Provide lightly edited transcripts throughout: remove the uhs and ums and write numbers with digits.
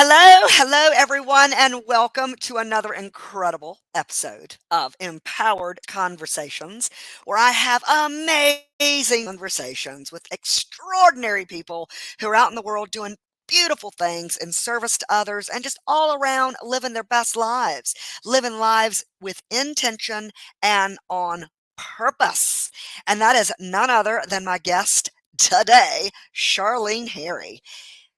Hello, everyone, and welcome to another incredible episode of Empowered Conversations, where I have amazing conversations with extraordinary people who are out in the world doing beautiful things in service to others and just all around living their best lives, living lives with intention and on purpose. And that is none other than my guest today, Charlene Harry.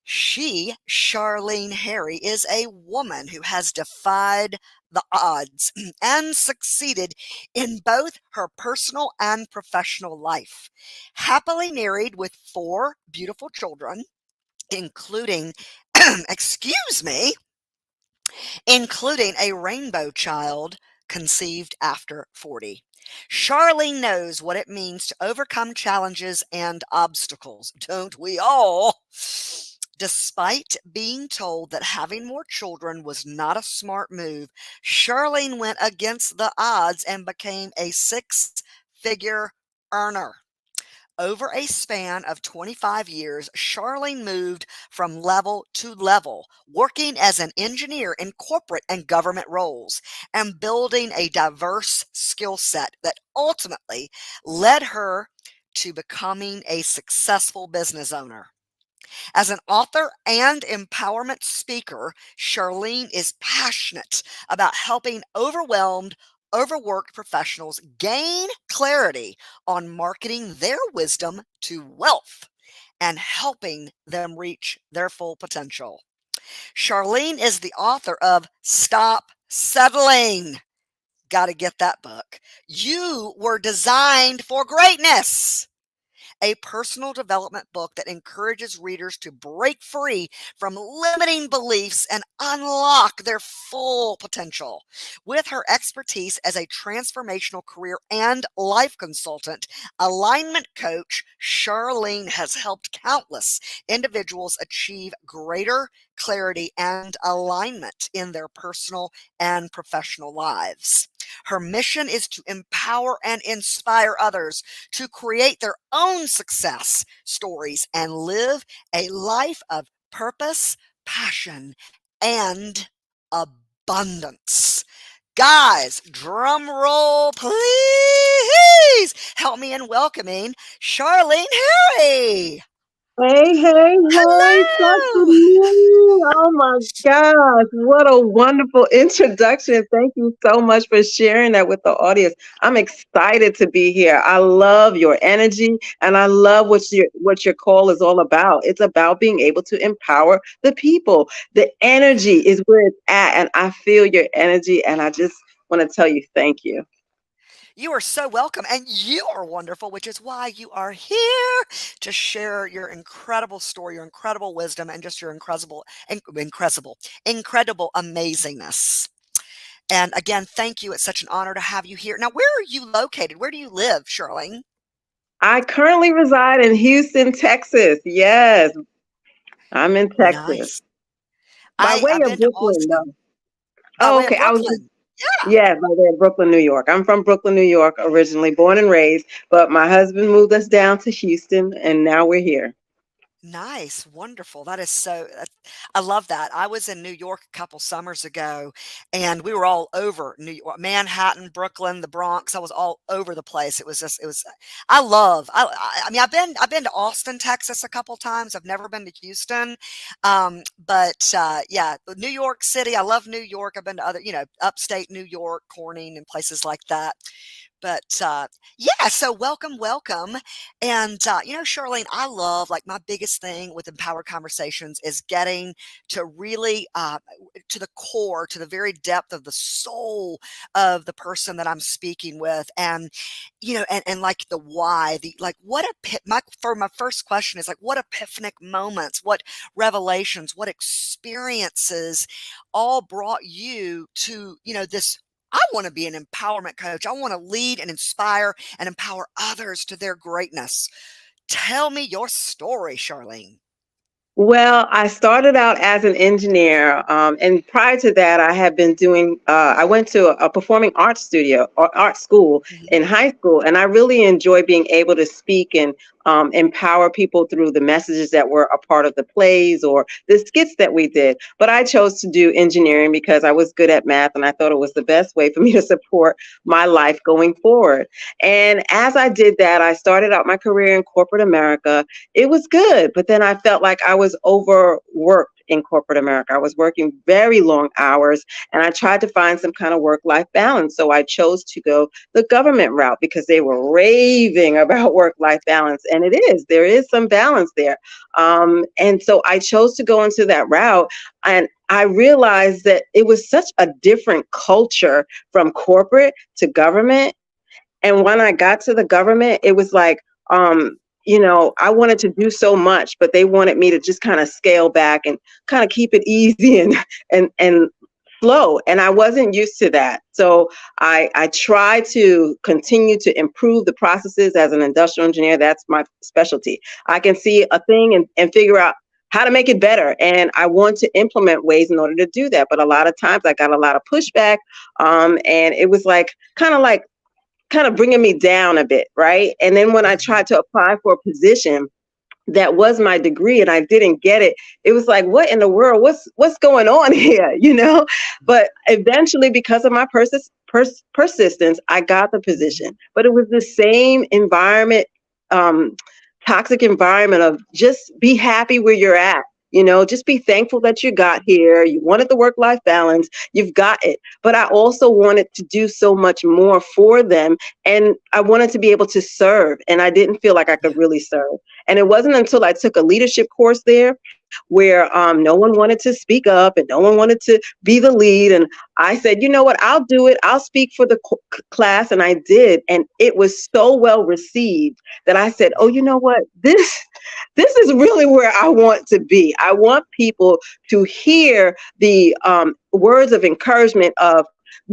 Charlene Harry, is a woman who has defied the odds and succeeded in both her personal and professional life. Happily married with four beautiful children, including, excuse me, including a rainbow child conceived after 40. Charlene knows what it means to overcome challenges and obstacles, don't we all? Despite being told that having more children was not a smart move, Charlene went against the odds and became a six-figure earner. Over a span of 25 years, Charlene moved from level to level, working as an engineer in corporate and government roles, and building a diverse skill set that ultimately led her to becoming a successful business owner. As an author and empowerment speaker, Charlene is passionate about helping overworked professionals gain clarity on marketing their wisdom to wealth and helping them reach their full potential. Charlene is the author of Stop Settling. Got to get that book. You were designed for greatness, a personal development book that encourages readers to break free from limiting beliefs and unlock their full potential. With her expertise as a transformational career and life consultant, alignment coach, Charlene has helped countless individuals achieve greater clarity and alignment in their personal and professional lives. Her mission is to empower and inspire others to create their own success stories and live a life of purpose, passion, and abundance. Guys, drum roll, please help me in welcoming Charlene Harry. Hey, hey, hey, Dr. Hello. Neil. Oh my gosh, what a wonderful introduction. Thank you so much for sharing that with the audience. I'm excited to be here. I love your energy and I love what your call is all about. It's about being able to empower the people. The energy is where it's at, and I feel your energy, and I just want to tell you thank you. You are so welcome, and you are wonderful, which is why you are here to share your incredible story, your incredible wisdom, and just your incredible amazingness. And again, thank you. It's such an honor to have you here. Now, where are you located? Where do you live, Charlene? I currently reside in Houston, Texas. Yes, I'm in Texas. Nice. By way I've of been to Brooklyn, Austin though. by Oh, way of okay. Brooklyn. Yeah. Yeah, by way of Brooklyn, New York. I'm from Brooklyn, New York, originally born and raised, but my husband moved us down to Houston, and now we're here. Nice, wonderful. I love that. I was in New York a couple summers ago, and we were all over New York, Manhattan, Brooklyn, the Bronx. I was all over the place. It was. I mean, I've been to Austin, Texas, a couple times. I've never been to Houston, but yeah, New York City. I love New York. I've been to other, upstate New York, Corning, and places like that. But yeah, so welcome. And Charlene, I love, like, my biggest thing with Empowered Conversations is getting to really to the core, to the very depth of the soul of the person that I'm speaking with, and like the why, the like what my first question is like, what epiphanic moments, what revelations, what experiences all brought you to this. I want to be an empowerment coach. I want to lead and inspire and empower others to their greatness. Tell me your story, Charlene. Well, I started out as an engineer, and prior to that, I had been doing. I went to a performing arts studio or art school Mhm. in high school, and I really enjoy being able to speak and empower people through the messages that were a part of the plays or the skits that we did. But I chose to do engineering because I was good at math and I thought it was the best way for me to support my life going forward. And as I did that, I started out my career in corporate America. It was good, but then I felt like I was overworked in corporate America. I was working very long hours and I tried to find some kind of work-life balance. So I chose to go the government route because they were raving about work-life balance. And there is some balance there. And so I chose to go into that route. And I realized that it was such a different culture from corporate to government. And when I got to the government, it was like, I wanted to do so much, but they wanted me to just kind of scale back and kind of keep it easy and flow. And I wasn't used to that. So I try to continue to improve the processes as an industrial engineer. That's my specialty. I can see a thing and figure out how to make it better. And I want to implement ways in order to do that. But a lot of times I got a lot of pushback. And it was like, kind of bringing me down a bit, right? And then when I tried to apply for a position that was my degree and I didn't get it, it was like, what in the world? What's going on here? But eventually, because of my persistence, I got the position. But it was the same environment, toxic environment of just be happy where you're at. Just be thankful that you got here. You wanted the work-life balance. You've got it. But I also wanted to do so much more for them. And I wanted to be able to serve. And I didn't feel like I could really serve. And it wasn't until I took a leadership course there where no one wanted to speak up and no one wanted to be the lead. And I said, you know what, I'll do it. I'll speak for the class. And I did. And it was so well received that I said, oh, you know what, this is really where I want to be. I want people to hear the words of encouragement of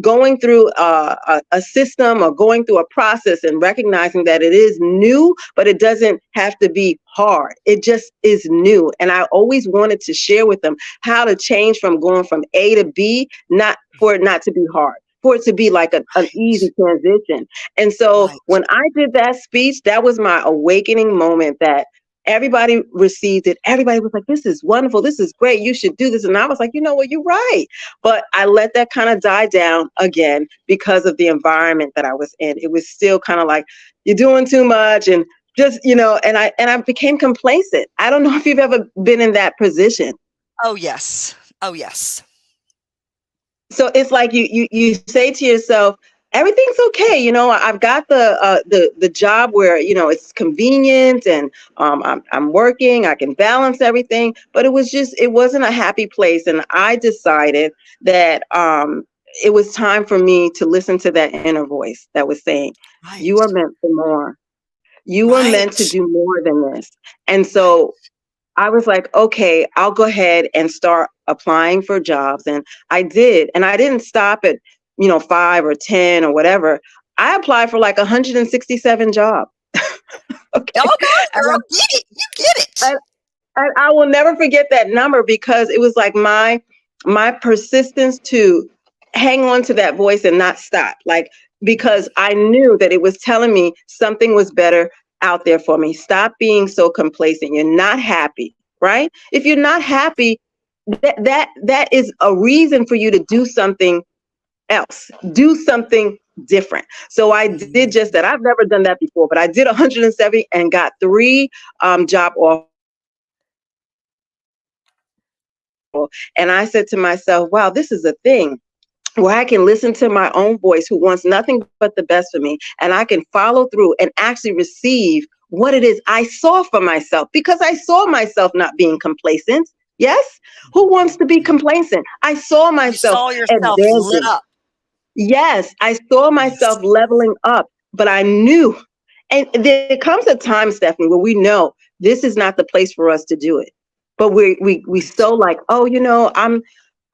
going through a system or going through a process and recognizing that it is new, but it doesn't have to be hard. It just is new. And I always wanted to share with them how to change from going from A to B, not for it not to be hard, for it to be like an easy transition. And so when I did that speech, that was my awakening moment that everybody received it. Everybody was like, this is wonderful. This is great. You should do this. And I was like, you know what? You're right. But I let that kind of die down again because of the environment that I was in. It was still kind of like, you're doing too much. And just, and I became complacent. I don't know if you've ever been in that position. Oh, yes. Oh, yes. So it's like you say to yourself, everything's okay. I've got the job where, it's convenient and I'm working, I can balance everything, but it wasn't a happy place. And I decided that it was time for me to listen to that inner voice that was saying, you are meant for more. You were meant to do more than this. And so I was like, okay, I'll go ahead and start applying for jobs. And I did. And I didn't stop at 5 or 10 or whatever. I applied for like 167 jobs. Okay. Oh, girl, get it. You get it. And I will never forget that number because it was like my persistence to hang on to that voice and not stop. Like, because I knew that it was telling me something was better out there for me. Stop being so complacent. You're not happy, right? If you're not happy, that is a reason for you to do something else, do something different. So I did just that. I've never done that before, but I did 170 and got 3 job offers. And I said to myself, wow, this is a thing where I can listen to my own voice who wants nothing but the best for me. And I can follow through and actually receive what it is I saw for myself, because I saw myself not being complacent. Yes. Who wants to be complacent? I saw myself advancing. Lit up. Yes, I saw myself leveling up, but I knew, and there comes a time, Stephanie, where we know this is not the place for us to do it. But we so like, oh,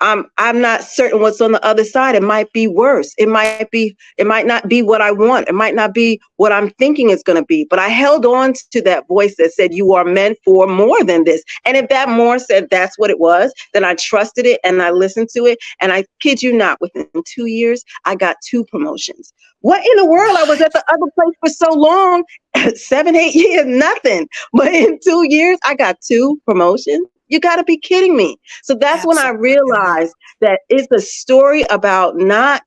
I'm not certain what's on the other side. It might be worse. It might not be what I want. It might not be what I'm thinking it's going to be. But I held on to that voice that said, you are meant for more than this. And if that more said that's what it was, then I trusted it and I listened to it. And I kid you not, within 2 years, I got two promotions. What in the world? I was at What? the other place for so long, 7, 8 years, nothing. But in 2 years, I got two promotions. You got to be kidding me. So that's when I Absolutely not. realized that it's a story about not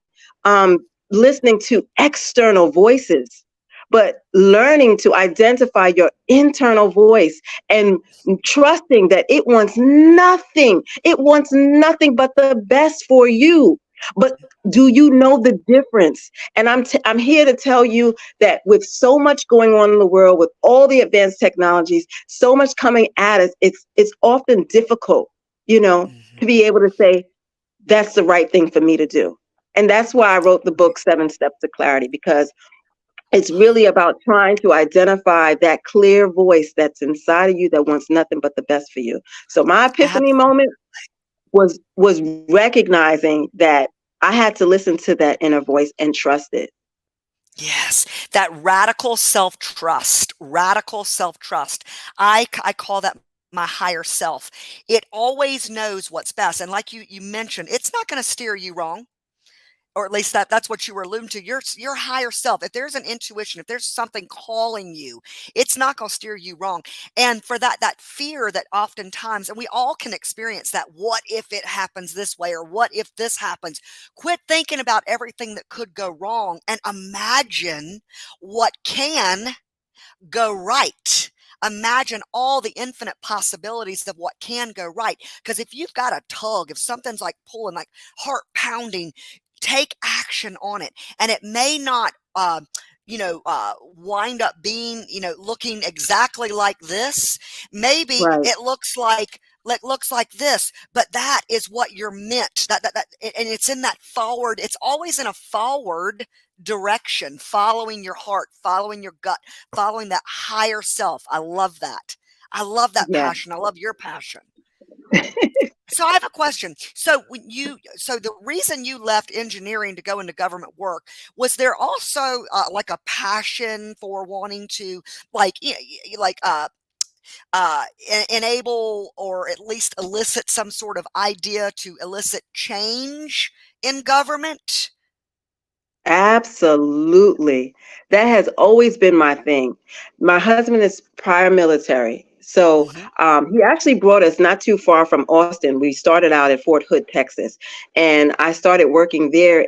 um, listening to external voices, but learning to identify your internal voice and trusting that it wants nothing. It wants nothing but the best for you. But do you know the difference? And I'm here to tell you that with so much going on in the world, with all the advanced technologies, so much coming at us, it's often difficult, to Mhm. be able to say that's the right thing for me to do. And that's why I wrote the book 7 Steps to Clarity, because it's really about trying to identify that clear voice that's inside of you that wants nothing but the best for you. So my epiphany Absolutely. moment was recognizing that I had to listen to that inner voice and trust it. Yes, that radical self-trust, radical self-trust. I call that my higher self. It always knows what's best. And like you mentioned, it's not going to steer you wrong. Or at least that's what you were alluding to. Your higher self. If there's an intuition, if there's something calling you, it's not going to steer you wrong. And for that fear that oftentimes, and we all can experience that. What if it happens this way, or what if this happens? Quit thinking about everything that could go wrong and imagine what can go right. Imagine all the infinite possibilities of what can go right. Because if you've got a tug, if something's like pulling, like heart pounding, take action on it. And it may not, wind up being, looking exactly like this. Maybe Right. it looks like this, but that is what you're meant. And it's in that forward. It's always in a forward direction, following your heart, following your gut, following that higher self. I love that. I love that Yeah. passion. I love your passion. So I have a question. So the reason you left engineering to go into government work, was there also like a passion for wanting to like like enable or at least elicit some sort of idea to elicit change in government? Absolutely. That has always been my thing. My husband is prior military. So Hmm. he actually brought us not too far from Austin. We started out at Fort Hood, Texas. And I started working there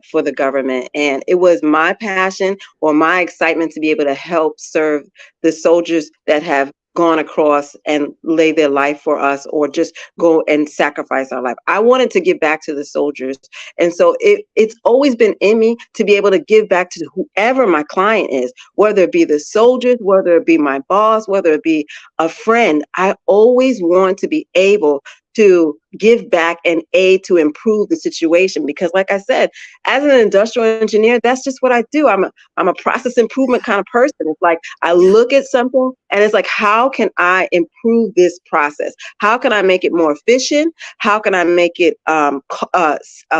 for the government. And it was my passion or my excitement to be able to help serve the soldiers that have gone across and lay their life for us, or just go and sacrifice our life. I wanted to give back to the soldiers, and so it's always been in me to be able to give back to whoever my client is, whether it be the soldiers, whether it be my boss, whether it be a friend. I always want to be able to give back and aid to improve the situation, because like I said, as an industrial engineer, that's just what I do. I'm a process improvement kind of person. It's like I Yeah. look at something and it's like, how can I improve this process? How can I make it more efficient? How can I make it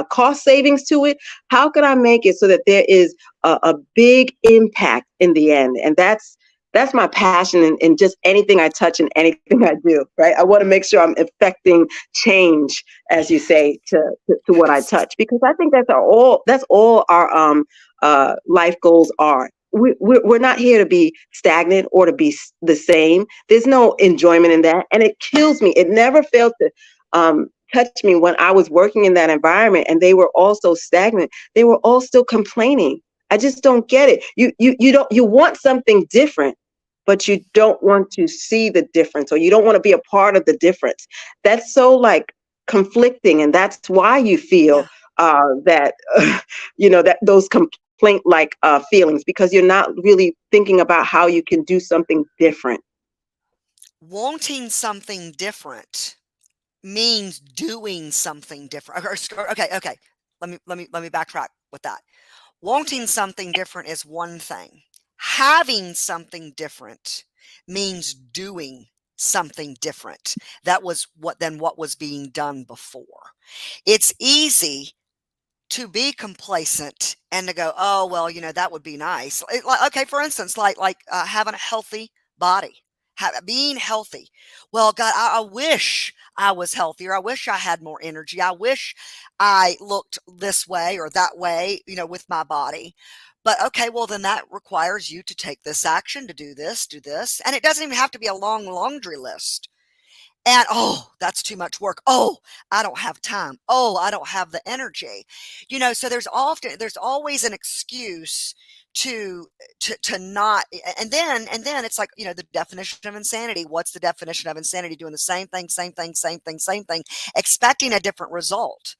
cost savings to it? How can I make it so that there is a big impact in the end? And that's my passion in just anything I touch and anything I do, right? I want to make sure I'm affecting change, as you Yes. say, to what I Yes. touch, because I think that's all our life goals are. We're not here to be stagnant or to be the same. There's no enjoyment in that. And it kills me. It never failed to touch me when I was working in that environment and they were all so stagnant. They were all still complaining. I just don't get it. You want something different, but you don't want to see the difference, or you don't want to be a part of the difference. That's so like conflicting, and that's why you feel Yeah. that that those complaint like feelings, because you're not really thinking about how you can do something different. Wanting something different means doing something different. Okay. Let me backtrack with that. Wanting something different is one thing. Having something different means doing something different that was what was being done before. It's easy to be complacent and to go, oh well, that would be nice. Okay, for instance, having a healthy body, being healthy. Well, God, I wish I was healthier. I wish I had more energy. I wish I looked this way or that way, with my body. But okay, well, then that requires you to take this action, to do this. And it doesn't even have to be a long laundry list. And oh, that's too much work. Oh, I don't have time. Oh, I don't have the energy. So there's always an excuse to not. And then it's like, the definition of insanity. What's the definition of insanity? Doing the same thing, same thing, expecting a different result.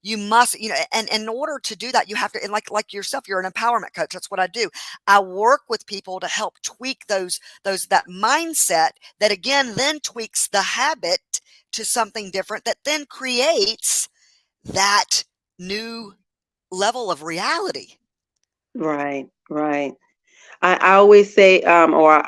You must, and in order to do that, you have to, and like yourself, you're an empowerment coach. That's what I do. I work with people to help tweak that mindset that again then tweaks the habit to something different that then creates that new level of reality. Right, right. I always say, or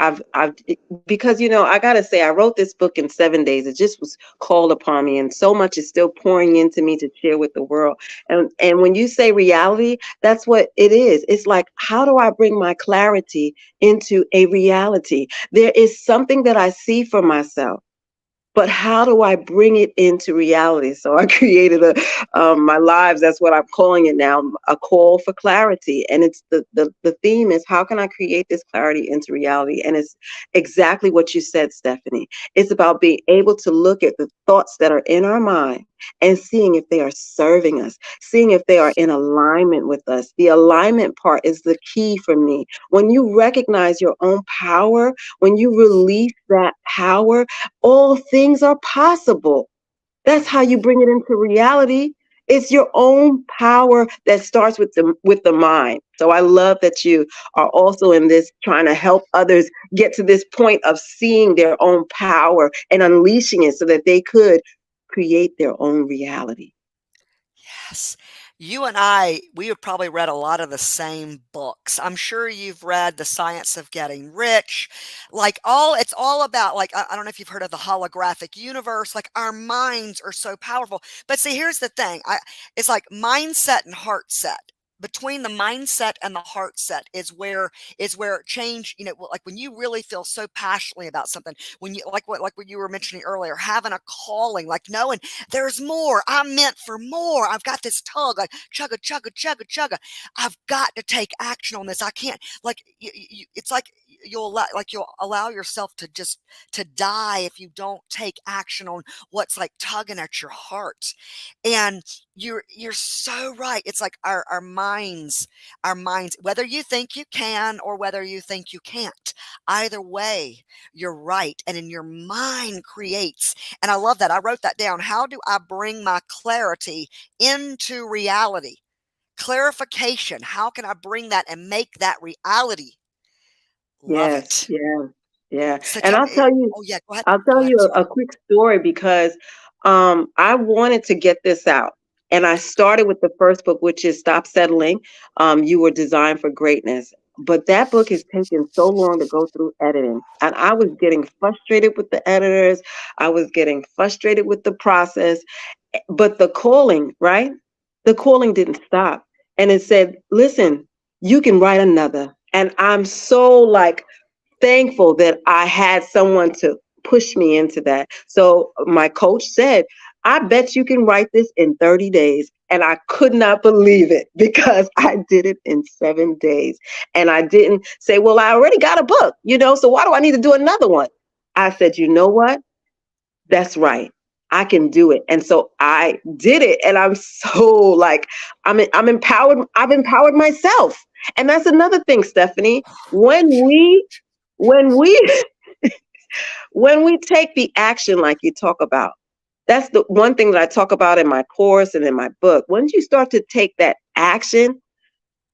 because I gotta say, I wrote this book in 7 days. It just was called upon me, and so much is still pouring into me to share with the world. And when you say reality, that's what it is. It's like, how do I bring my clarity into a reality? There is something that I see for myself, but how do I bring it into reality? So I created my lives. That's what I'm calling it now, a call for clarity. And it's the theme is, how can I create this clarity into reality? And it's exactly what you said, Stephanie. It's about being able to look at the thoughts that are in our mind and seeing if they are serving us, seeing if they are in alignment with us. The alignment part is the key for me. When you recognize your own power, when you release that power, all things are possible. That's how you bring it into reality. It's your own power that starts with the mind. So I love that you are also in this, trying to help others get to this point of seeing their own power and unleashing it so that they could create their own reality. Yes. You and we have probably read a lot of the same books. I'm sure you've read The Science of Getting Rich. It's all about, I don't know if you've heard of the holographic universe. Like, our minds are so powerful. But see, here's the thing. It's like mindset and heart set. Between the mindset and the heart set is where change, like when you really feel so passionately about something, when you like what you were mentioning earlier, having a calling, like knowing there's more. I'm meant for more. I've got this tug, like chugga, chugga, chugga, chugga. I've got to take action on this. I can't, it's like you'll allow yourself to die if you don't take action on what's like tugging at your heart. And you're so right. It's like our minds, whether you think you can or whether you think you can't. Either way, you're right. And in your mind creates, and I love that. I wrote that down. How do I bring my clarity into reality? Clarification. How can I bring that and make that reality? Love Yes, it. yeah, yeah. So And tell me. Oh yeah, go ahead. I'll Go tell ahead. I'm you a sorry. quick story because I wanted to get this out. And I started with the first book, which is Stop Settling. You Were Designed for Greatness. But that book has taken so long to go through editing. And I was getting frustrated with the editors. I was getting frustrated with the process. But the calling, right? The calling didn't stop. And it said, listen, you can write another. And I'm so like thankful that I had someone to push me into that. So my coach said, I bet you can write this in 30 days. And I could not believe it because I did it in 7 days. And I didn't say, well, I already got a book, so why do I need to do another one? I said, you know what? That's right. I can do it. And so I did it. And I'm so like, I'm empowered. I've empowered myself. And that's another thing, Stephanie. When we when we take the action like you talk about, that's the one thing that I talk about in my course and in my book. Once you start to take that action,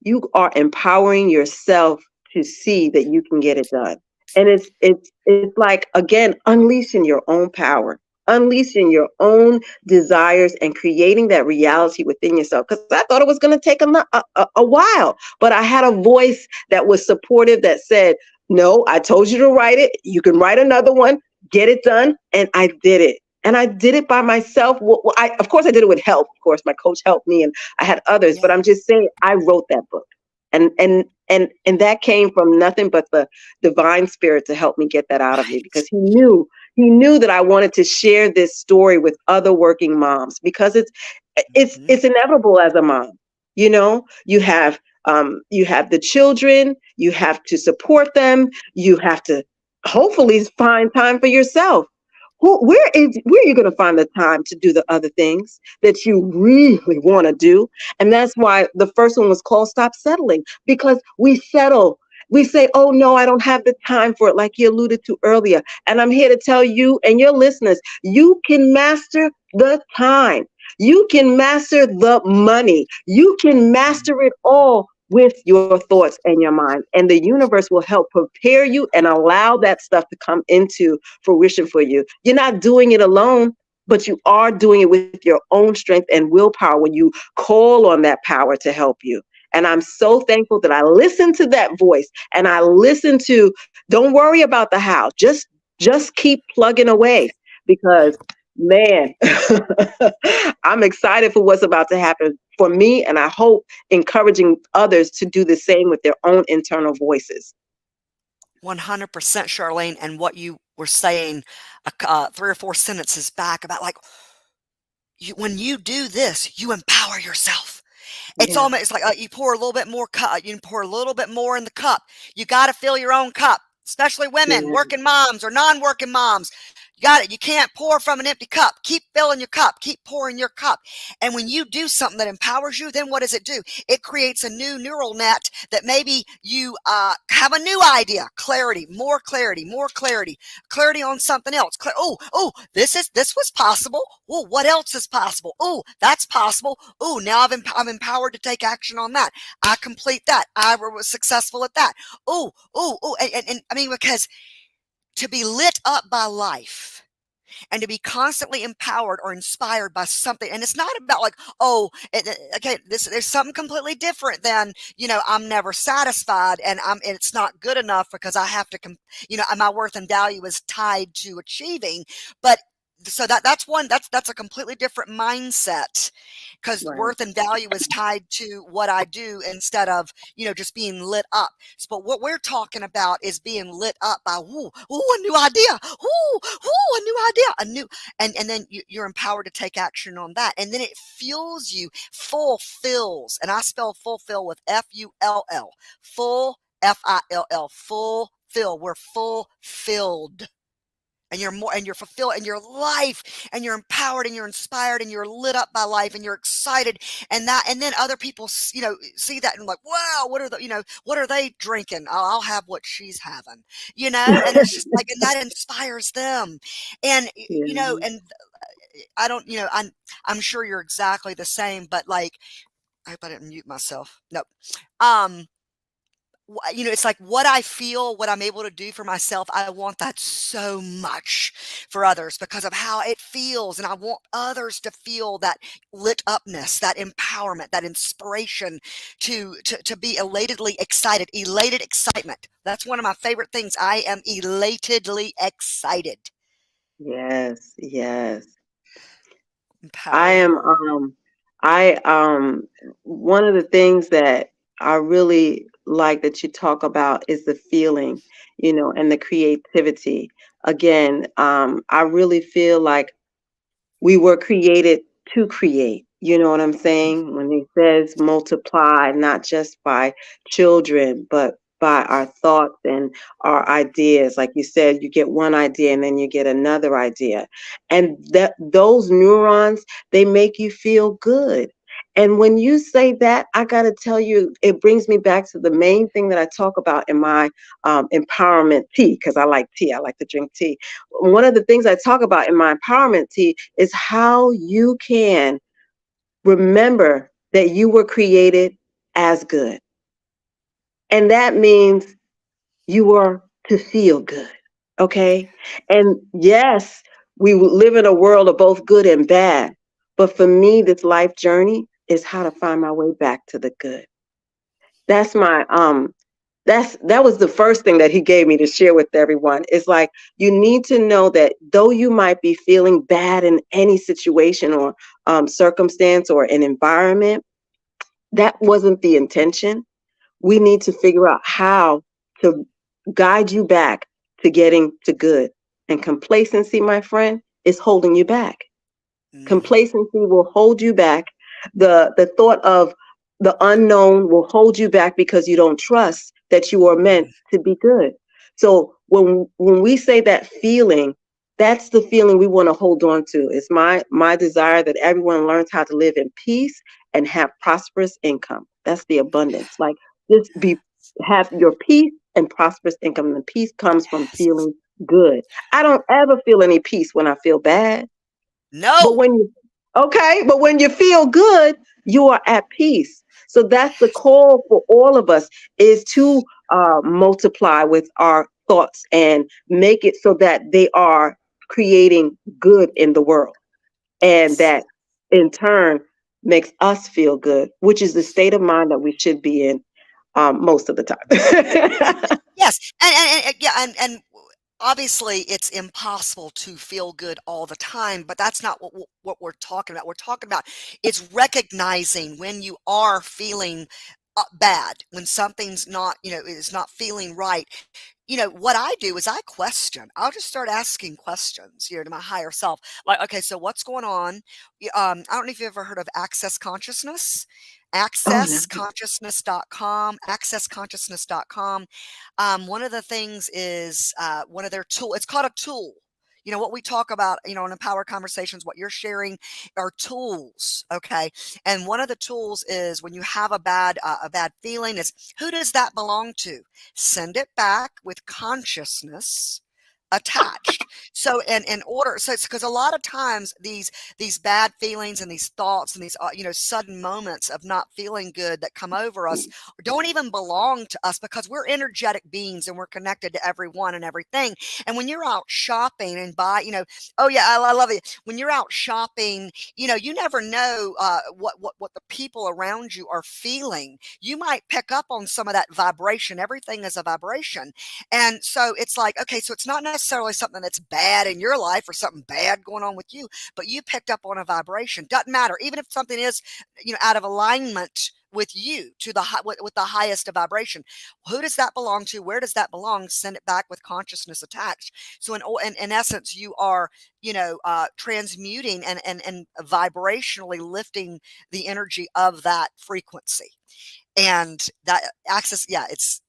you are empowering yourself to see that you can get it done. And it's like, again, unleashing your own power, unleashing your own desires and creating that reality within yourself. Because I thought it was going to take a while, but I had a voice that was supportive that said, no, I told you to write it. You can write another one. get it done. And I did it. And I did it by myself. Of course, I did it with help. Of course, my coach helped me, and I had others. Yeah. But I'm just saying, I wrote that book, and that came from nothing but the divine spirit to help me get that out of me, Right. because he knew that I wanted to share this story with other working moms, because Hmm. it's inevitable as a mom. You have the children, you have to support them, you have to hopefully find time for yourself. Where are you going to find the time to do the other things that you really want to do? And that's why the first one was called Stop Settling, because we settle. We say, oh no, I don't have the time for it, like you alluded to earlier. And I'm here to tell you and your listeners, you can master the time. You can master the money. You can master it all with your thoughts and your mind. And the universe will help prepare you and allow that stuff to come into fruition for you. You're not doing it alone, but you are doing it with your own strength and willpower when you call on that power to help you. And I'm so thankful that I listened to that voice, and I listened to, don't worry about the how. Just keep plugging away, because man, I'm excited for what's about to happen for me, and I hope encouraging others to do the same with their own internal voices. 100% Charlene, and what you were saying 3 or 4 sentences back about like when you do this, you empower yourself. It's Yeah, almost like you pour a little bit more cup. You pour a little bit more in the cup. You got to fill your own cup, especially women, yeah, working moms or non-working moms. You got it. You can't pour from an empty cup. Keep filling your cup. Keep pouring your cup. And when you do something that empowers you, then what does it do? It creates a new neural net that maybe you have a new idea, more clarity, clarity on something else. Oh, this was possible. Oh, what else is possible? Oh, that's possible. Oh, now I'm empowered to take action on that. I complete that. I was successful at that. Oh, and I mean, because to be lit up by life and to be constantly empowered or inspired by something. And it's not about like, oh, okay, there's something completely different than, I'm never satisfied and it's not good enough because I have to, my worth and value is tied to achieving. But so that's one, that's a completely different mindset because right, worth and value is tied to what I do instead of, just being lit up. But what we're talking about is being lit up by, a new idea, a new idea, and then you're empowered to take action on that. And then it fuels you, fulfills. And I spell fulfill with Full, fulfill. We're fulfilled, and you're fulfilled in your life, and you're empowered and you're inspired and you're lit up by life and you're excited, and then other people see that and like, wow, what are they drinking? I'll have what she's having, and it's just like, and that inspires them. And yeah. and I don't, I'm sure you're exactly the same, but like, I hope I didn't mute myself. No. um it's like what I feel, what I'm able to do for myself. I want that so much for others because of how it feels. And I want others to feel that lit upness, that empowerment, that inspiration to be elatedly excited, elated excitement. That's one of my favorite things. I am elatedly excited, Yes, yes. I empowered. am I one of the things that I really like that you talk about is the feeling, and the creativity. Again, I really feel like we were created to create. You know what I'm saying? When he says multiply, not just by children, but by our thoughts and our ideas. Like you said, you get one idea and then you get another idea. And that those neurons, they make you feel good. And when you say that, I got to tell you, it brings me back to the main thing that I talk about in my empowerment tea, because I like tea. I like to drink tea. One of the things I talk about in my empowerment tea is how you can remember that you were created as good. And that means you were to feel good. Okay. And yes, we live in a world of both good and bad. But for me, this life journey is how to find my way back to the good. That's my That was the first thing that he gave me to share with everyone. Is like, you need to know that though you might be feeling bad in any situation or circumstance or an environment, that wasn't the intention. We need to figure out how to guide you back to getting to good. And complacency, my friend, is holding you back. Mhm. Complacency will hold you back. The thought of the unknown will hold you back because you don't trust that you are meant Mhm. to be good. So when we say that feeling, that's the feeling we want to hold on to. It's my desire that everyone learns how to live in peace and have prosperous income. That's the abundance. Like, just be have your peace and prosperous income. And the peace comes from Yes. feeling good. I don't ever feel any peace when I feel bad. But No. when you okay, but when you feel good, you are at peace. So that's the call for all of us, is to multiply with our thoughts and make it so that they are creating good in the world. And Yes. that in turn makes us feel good, which is the state of mind that we should be in most of the time. Yes, and yeah, and obviously, it's impossible to feel good all the time, but that's not what we're talking about. We're talking about it's recognizing when you are feeling bad, when something's not, is not feeling right. What I do is I question. I'll just start asking questions, to my higher self. Like, okay, so what's going on? I don't know if you've ever heard of access consciousness. Oh no. Accessconsciousness.com, accessconsciousness.com. One of the things is one of their tool. It's called a tool. What we talk about, in Empower Conversations, what you're sharing are tools. Okay. And one of the tools is when you have a bad feeling is, who does that belong to? Send it back with consciousness attached. So in order, so it's because a lot of times these bad feelings and these thoughts and these sudden moments of not feeling good that come over us don't even belong to us, because we're energetic beings and we're connected to everyone and everything. And when you're out shopping and buy, oh yeah, I love it. When you're out shopping, you never know what the people around you are feeling. You might pick up on some of that vibration. Everything is a vibration. And so it's like, okay, so it's not necessarily something that's bad in your life or something bad going on with you, but you picked up on a vibration. Doesn't matter. Even if something is, out of alignment with you, to with the highest of vibration. Who does that belong to? Where does that belong? Send it back with consciousness attached. So in essence, you are, transmuting and vibrationally lifting the energy of that frequency. And that access, yeah, it's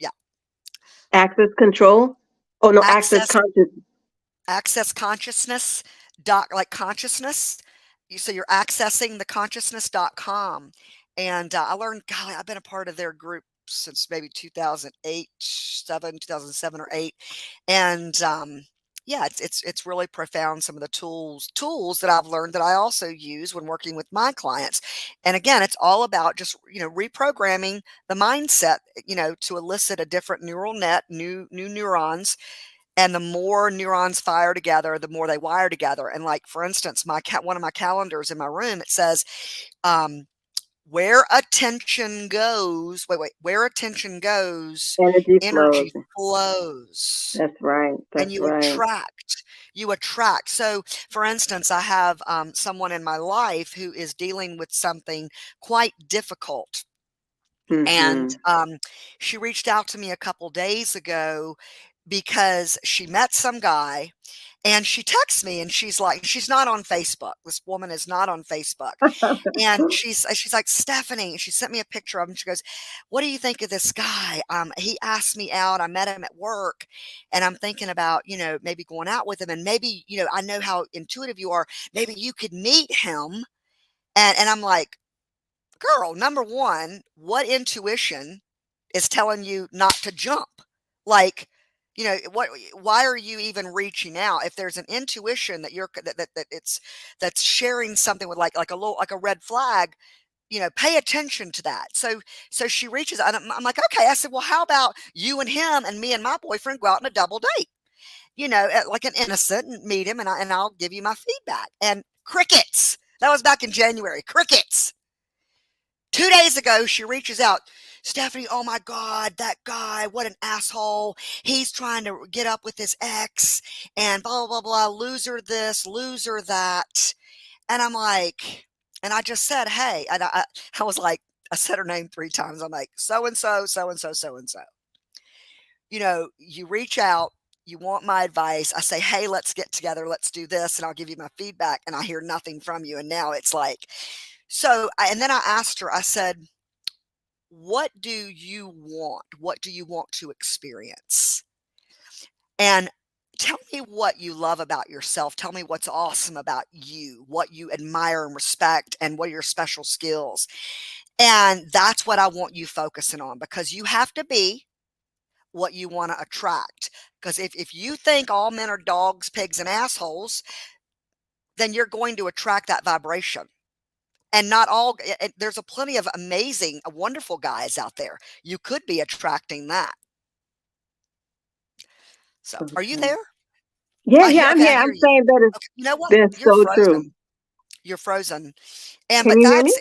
yeah, Access control. Oh no, access access conscious. access consciousness dot, like consciousness. So you're accessing the consciousness.com. And I learned, golly, I've been a part of their group since maybe 2007 or 8. And yeah, it's really profound, some of the tools that I've learned that I also use when working with my clients. And again, it's all about just, reprogramming the mindset, to elicit a different neural net, new neurons. And the more neurons fire together, the more they wire together. And like, for instance, one of my calendars in my room, it says, um, where attention goes, where attention goes, Energy flows. energy flows. That's right. And That's right. you attract. So for instance, I have someone in my life who is dealing with something quite difficult. And Mhm. she reached out to me a couple days ago because she met some guy, and she texts me and she's like, she's not on Facebook. This woman is not on Facebook. And she's like, Stephanie, she sent me a picture of him. She goes, what do you think of this guy? He asked me out. I met him at work, and I'm thinking about, maybe going out with him, and maybe, I know how intuitive you are. Maybe you could meet him. And I'm like, girl, number one, what intuition is telling you not to jump? Like, why are you even reaching out? If there's an intuition that that's sharing something with, like a little, like a red flag, pay attention to that. So she reaches out, and I'm like, okay. I said, well, how about you and him and me and my boyfriend go out on a double date, like an innocent, and meet him, and I'll give you my feedback. And crickets. That was back in January. Crickets. 2 days ago, she reaches out. Stephanie, oh my God, that guy, what an asshole. He's trying to get up with his ex and blah, blah, blah, loser this, loser that. And I'm like, and I just said, hey, and I was like, I said her name 3 times. I'm like, so and so, so and so, so and so. You reach out, you want my advice. I say, hey, let's get together, let's do this, and I'll give you my feedback. And I hear nothing from you. And now it's like, and then I asked her, I said, what do you want? What do you want to experience? And tell me what you love about yourself. Tell me what's awesome about you, what you admire and respect, and what are your special skills. And that's what I want you focusing on, because you have to be what you want to attract. Because if you think all men are dogs, pigs, and assholes, then you're going to attract that vibration. And not all, there's a plenty of amazing, wonderful guys out there. You could be attracting that. So, are you Okay. there? Yeah, I yeah, hear, I'm okay, I here. hear I'm you. saying that is Okay, you know what? that's You're so true. frozen. You're frozen. And, Can but you hear me?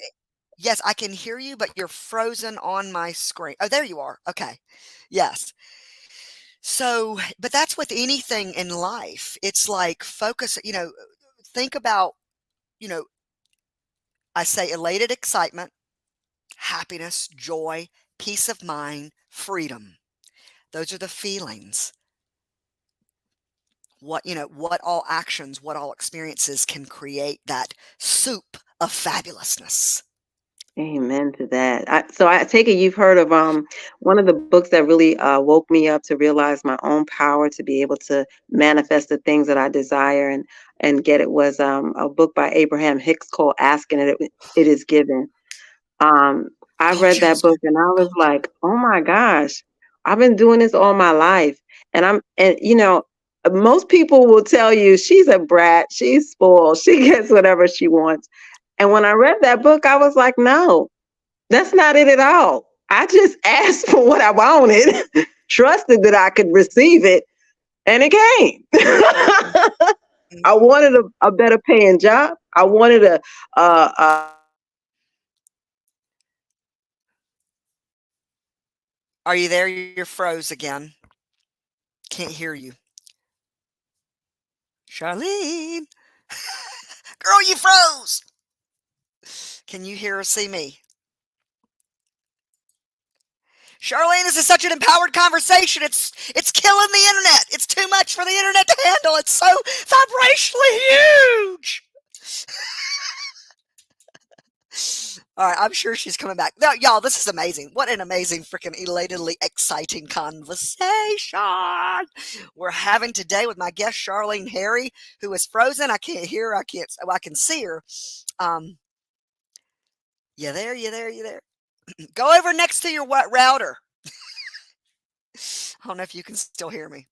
yes, I can hear you, but you're frozen on my screen. Oh, there you are. Okay. Yes. So, but that's with anything in life. It's like focus, think about, you know, I say elated excitement, happiness, joy, peace of mind, freedom. Those are the feelings. What all actions, what all experiences can create that soup of fabulousness. Amen to that. So I take it you've heard of one of the books that really woke me up to realize my own power to be able to manifest the things that I desire and get it was a book by Abraham Hicks called Asking It Is Given. Um, I Go, read that Joseph. book and I Go. was like, oh my gosh, I've been doing this all my life. And most people will tell you she's a brat, she's spoiled, she gets whatever she wants. And when I read that book, I was like, no, that's not it at all. I just asked for what I wanted, trusted that I could receive it, and it came. I Mhm. wanted a better paying job. I wanted a Are you there? You're froze again. Can't hear you. Charlene. Girl, you froze. Can you hear or see me? Charlene, this is such an empowered conversation. It's killing the internet. It's too much for the internet to handle. It's so vibrationally huge. All right, I'm sure she's coming back. No, y'all, this is amazing. What an amazing, freaking elatedly exciting conversation we're having today with my guest Charlene Harry, who is frozen. I can't hear her. I can't. Oh, I can see her. Um, you there? You there? You there? Go over next to your what router. I don't know if you can still hear me.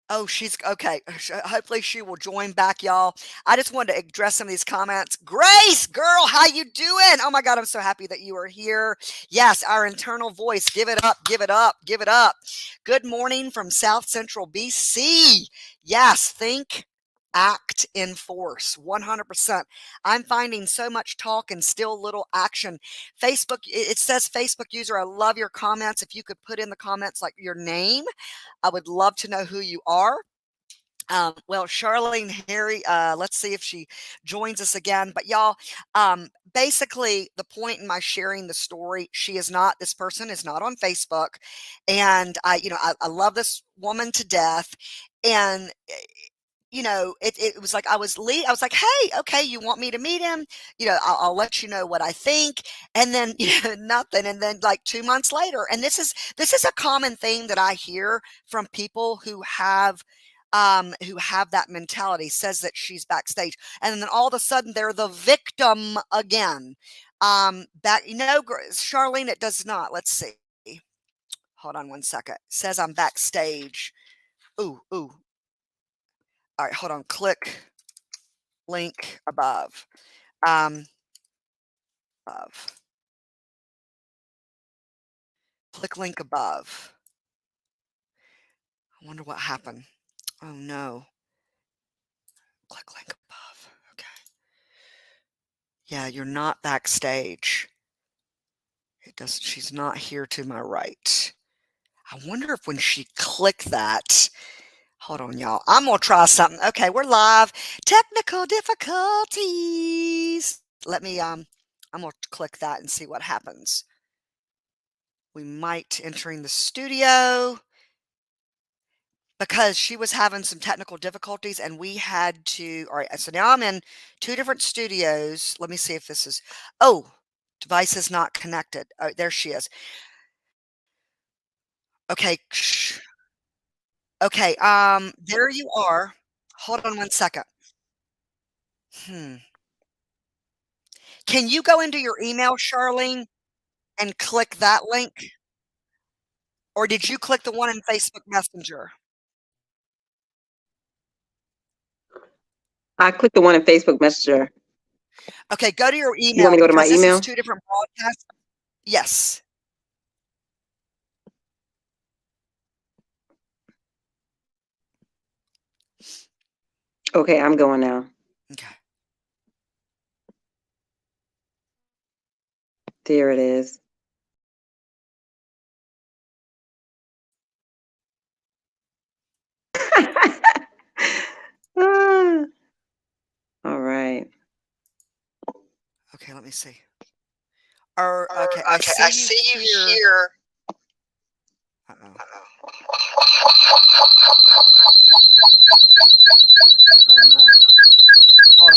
Oh, she's okay. Hopefully she will join back, y'all. I just wanted to address some of these comments. Grace, girl, how you doing? Oh my God, I'm so happy that you are here. Yes, our internal voice. Give it up, give it up, give it up. Good morning from South Central BC. Yes, think, act, enforce. 100%. I'm finding so much talk and still little action. Facebook, it says Facebook user. I love your comments. If you could put in the comments like your name, I would love to know who you are. Well, Charlene Harry, let's see if she joins us again. But y'all, basically, the point in my sharing the story, this person is not on Facebook. And I love this woman to death. And it was like I was like, hey, okay, you want me to meet him? I'll let you know what I think. And then nothing. And then like 2 months later, and this is a common thing that I hear from people who have that mentality, says that she's backstage, and then all of a sudden they're the victim again. Charlene, it does not. Let's see. Hold on 1 second. It says I'm backstage. Ooh. All right, hold on. Click link above. Um, above. Click link above. I wonder what happened. Oh no. Click link above. Okay. Yeah, you're not backstage. Doesn't she's not here to my right. I wonder if when she clicked that, hold on, y'all. I'm gonna try something. Okay, we're live. Technical difficulties. I'm gonna click that and see what happens. We might entering the studio because she was having some technical difficulties and we had to. All right, so now I'm in two different studios. Let me see if this is. Oh, device is not connected. Oh, there she is. Okay. Okay. There you are. Hold on one second. Hmm. Can you go into your email, Charlene, and click that link? Or did you click the one in Facebook Messenger? I clicked the one in Facebook Messenger. Okay, go to your You want email me to go to my because this is email? two different broadcasts. Yes. Okay, I'm going now. Okay. There it is. Ah, all right. Okay, let me see. Or okay, I see you here. Uh-oh. Oh no. Hold